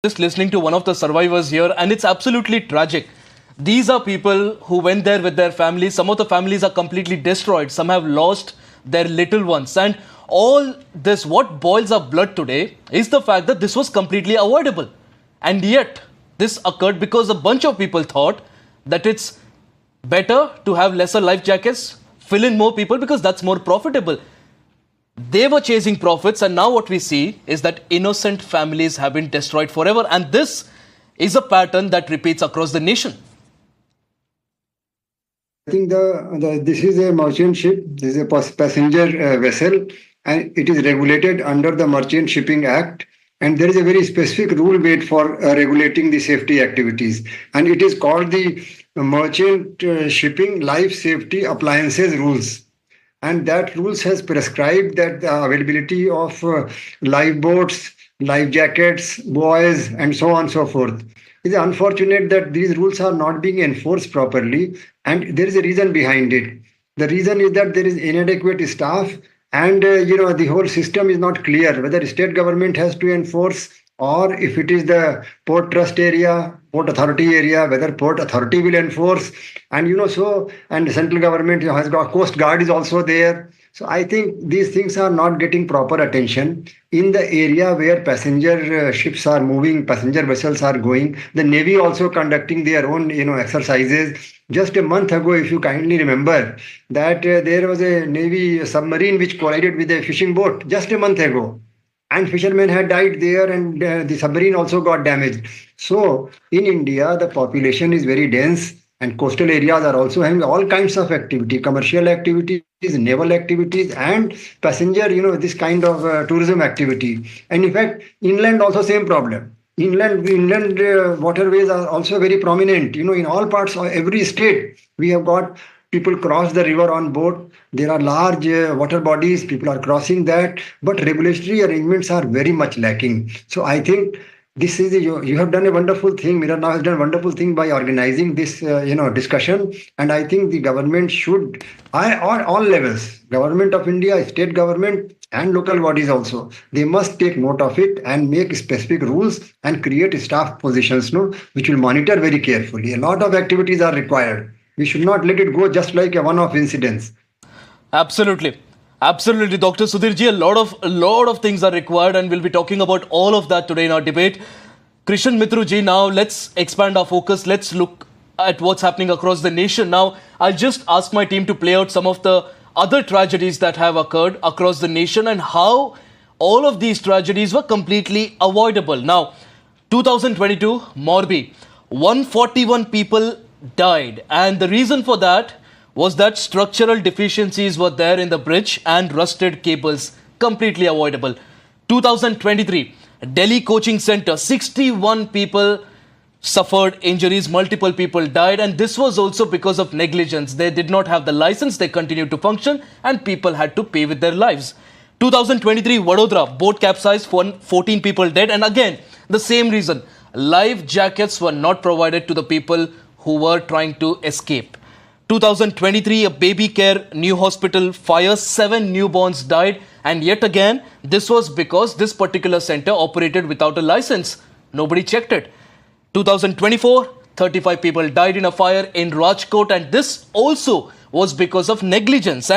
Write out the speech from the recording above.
Just listening to one of the survivors here, and it's absolutely tragic. These are people who went there with their families. Some of the families are completely destroyed. Some have lost their little ones. And all this, what boils our blood today is the fact that this was completely avoidable. And yet, this occurred because a bunch of people thought that it's better to have lesser life jackets, fill in more people because that's more profitable. They were chasing profits, and now what we see is that innocent families have been destroyed forever, and this is a pattern that repeats across the nation. I think this is a merchant ship, this is a passenger vessel, and it is regulated under the Merchant Shipping Act. And there is a very specific rule made for regulating the safety activities. And it is called the Merchant Shipping Life Safety Appliances Rules. And that rules has prescribed that the availability of lifeboats, life jackets, buoys, and so on and so forth. It is unfortunate that these rules are not being enforced properly, and there is a reason behind it. The reason is that there is inadequate staff, and the whole system is not clear whether state government has to enforce, or if it is the port trust area, port authority area, whether port authority will enforce. And and the central government has got Coast Guard is also there. So I think these things are not getting proper attention in the area where passenger ships are moving, passenger vessels are going. The Navy also conducting their own exercises. Just a month ago, if you kindly remember, that there was a Navy submarine which collided with a fishing boat just a month ago. And fishermen had died there, and the submarine also got damaged. So in India, the population is very dense, and coastal areas are also having all kinds of activity, commercial activities, naval activities, and passenger, this kind of tourism activity. And in fact, inland also same problem. Inland waterways are also very prominent. In all parts of every state, we have got people cross the river on boat. There are large water bodies. People are crossing that. But regulatory arrangements are very much lacking. So I think this is you have done a wonderful thing. Mira now has done a wonderful thing by organizing this discussion. And I think the government should, on all levels, government of India, state government, and local bodies also, they must take note of it and make specific rules and create staff positions, which will monitor very carefully. A lot of activities are required. We should not let it go just like a one-off incident. Absolutely. Absolutely, Dr. Sudhir ji, a lot of things are required, and we'll be talking about all of that today in our debate. Krishan Mitru ji, now let's expand our focus. Let's look at what's happening across the nation. Now, I'll just ask my team to play out some of the other tragedies that have occurred across the nation and how all of these tragedies were completely avoidable. Now, 2022, Morbi, 141 people died, and the reason for that was that structural deficiencies were there in the bridge and rusted cables, completely avoidable. 2023, Delhi Coaching Center, 61 people suffered injuries, multiple people died, and this was also because of negligence. They did not have the license, they continued to function, and people had to pay with their lives. 2023, Vadodara, boat capsized, 14 people dead, and again, the same reason. Life jackets were not provided to the people who were trying to escape. 2023, a baby care new hospital fire, 7 newborns died, and yet again, this was because this particular center operated without a license. Nobody checked it. 2024, 35 people died in a fire in Rajkot, and this also was because of negligence.